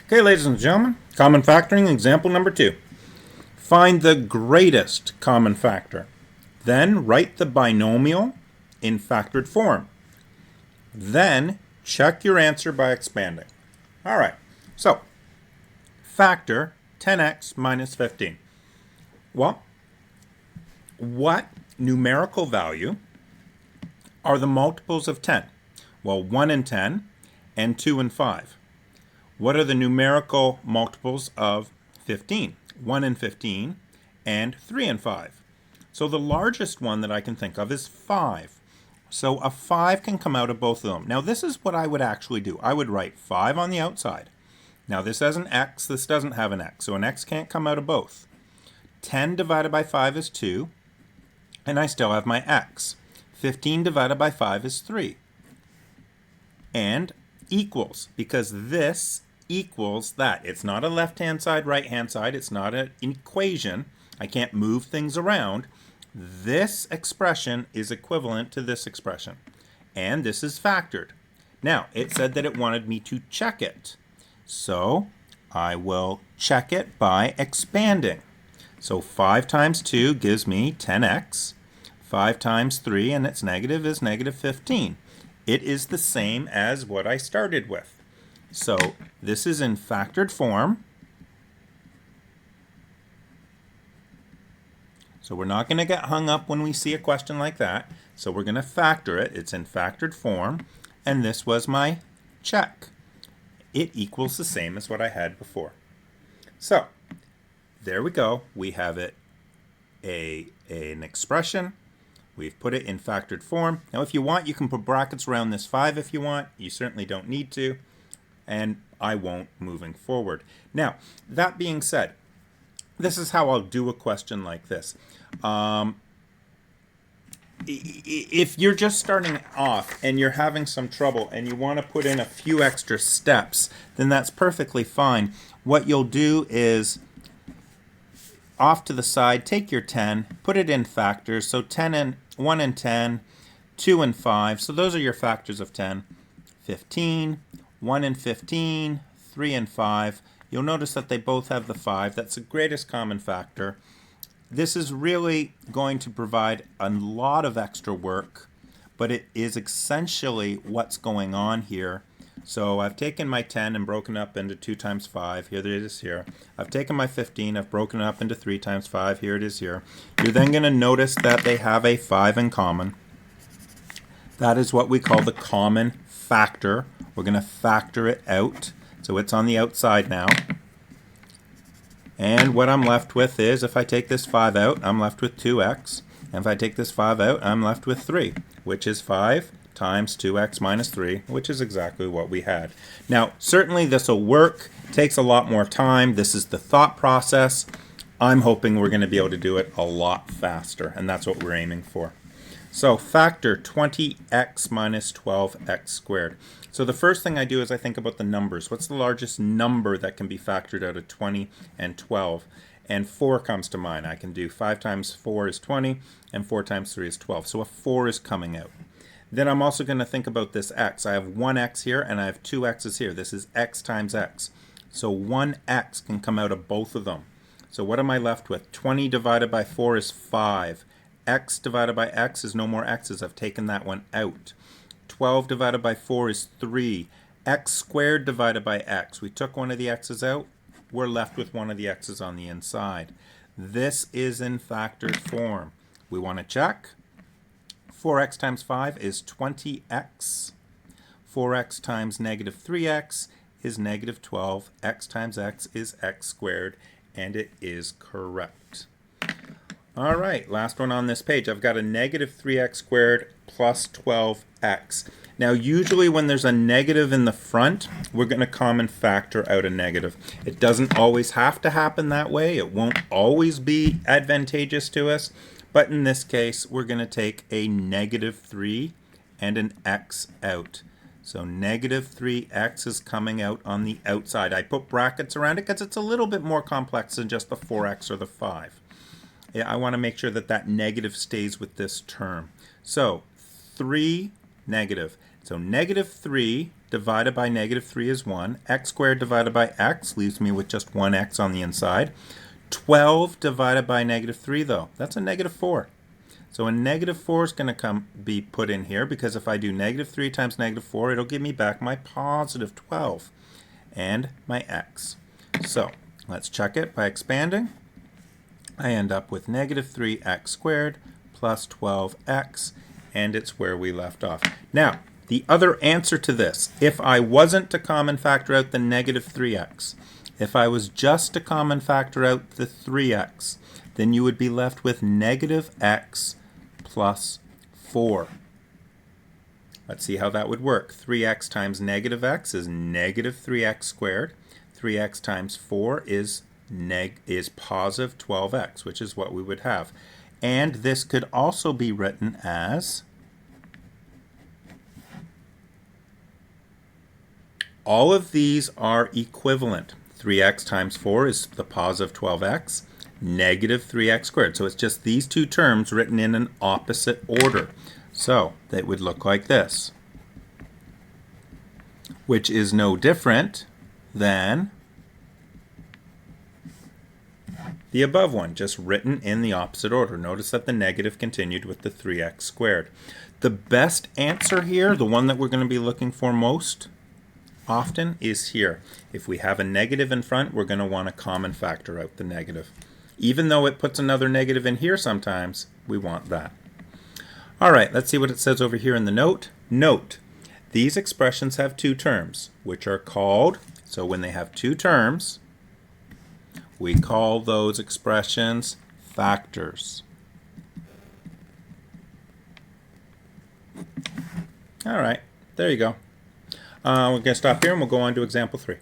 Okay, ladies and gentlemen, common factoring example number 2. Find the greatest common factor. Then write the binomial in factored form. Then check your answer by expanding. All right, so factor 10x minus 15. Well, what numerical value are the multiples of 10? Well, 1 and 10 and 2 and 5. What are the numerical multiples of 15? 1 and 15 and 3 and 5. So the largest one that I can think of is 5. So a 5 can come out of both of them. Now this is what I would actually do. I would write 5 on the outside. Now this has an x, this doesn't have an x, so an x can't come out of both. 10 divided by 5 is 2, and I still have my x. 15 divided by 5 is 3. And equals, because this equals that. It's not a left-hand side, right-hand side. It's not an equation. I can't move things around. This expression is equivalent to this expression. And this is factored. Now, it said that it wanted me to check it. So I will check it by expanding. So 5 times 2 gives me 10x. 5 times 3, and it's negative, is negative 15. It is the same as what I started with. So this is in factored form. So we're not going to get hung up when we see a question like that. So we're going to factor it. It's in factored form. And this was my check. It equals the same as what I had before. So there we go. We have it an expression. We've put it in factored form. Now if you want, you can put brackets around this 5 if you want. You certainly don't need to. And I won't moving forward. Now, that being said, this is how I'll do a question like this. If you're just starting off and you're having some trouble and you want to put in a few extra steps, then that's perfectly fine. What you'll do is off to the side, take your 10, put it in factors. So 10 and 1 and 10, 2 and 5. So those are your factors of 10. 15, 1 and 15, 3 and 5. You'll notice that they both have the 5. That's the greatest common factor. This is really going to provide a lot of extra work, but it is essentially what's going on here. So I've taken my 10 and broken up into 2 times 5. Here it is here. I've taken my 15. I've broken it up into 3 times 5. Here it is here. You're then going to notice that they have a 5 in common. That is what we call the common factor. We're going to factor it out. So it's on the outside now. And what I'm left with is, if I take this 5 out, I'm left with 2x. And if I take this 5 out, I'm left with 3, which is 5 times 2x minus 3, which is exactly what we had. Now, certainly this will work. It takes a lot more time. This is the thought process. I'm hoping we're going to be able to do it a lot faster, and that's what we're aiming for. So factor 20x minus 12x squared. So the first thing I do is I think about the numbers. What's the largest number that can be factored out of 20 and 12? And 4 comes to mind. I can do 5 times 4 is 20, and 4 times 3 is 12. So a 4 is coming out. Then I'm also going to think about this x. I have 1x here, and I have 2 x's here. This is x times x. So 1x can come out of both of them. So what am I left with? 20 divided by 4 is 5. X divided by x is no more x's. I've taken that one out. 12 divided by 4 is 3. X squared divided by x. We took one of the x's out. We're left with one of the x's on the inside. This is in factored form. We want to check. 4x times 5 is 20x. 4x times negative 3x is negative 12. X times x is x squared, and it is correct. All right, last one on this page. I've got a negative 3x squared plus 12x. Now, usually when there's a negative in the front, we're going to common factor out a negative. It doesn't always have to happen that way. It won't always be advantageous to us. But in this case, we're going to take a negative 3 and an x out. So negative 3x is coming out on the outside. I put brackets around it because it's a little bit more complex than just the 4x or the 5. I want to make sure that that negative stays with this term. So 3 negative. So negative 3 divided by negative 3 is 1. X squared divided by x leaves me with just 1x on the inside. 12 divided by negative 3, though, that's a negative 4. So a negative 4 is going to be put in here, because if I do negative 3 times negative 4, it'll give me back my positive 12 and my x. So let's check it by expanding. I end up with negative 3x squared plus 12x, and it's where we left off. Now, the other answer to this, if I wasn't to common factor out the negative 3x, if I was just to common factor out the 3x, then you would be left with negative x plus 4. Let's see how that would work. 3x times negative x is negative 3x squared. 3x times 4 is positive 12x, which is what we would have. And this could also be written as all of these are equivalent. 3x times 4 is the positive 12x, negative 3x squared. So it's just these two terms written in an opposite order. So that would look like this, which is no different than the above one, just written in the opposite order. Notice that the negative continued with the 3x squared. The best answer here, the one that we're going to be looking for most often, is here. If we have a negative in front, we're going to want to common factor out the negative. Even though it puts another negative in here sometimes, we want that. All right, let's see what it says over here in the note. Note, these expressions have two terms, which are called, so when they have two terms, we call those expressions factors. All right, there you go. We're going to stop here and we'll go on to example 3.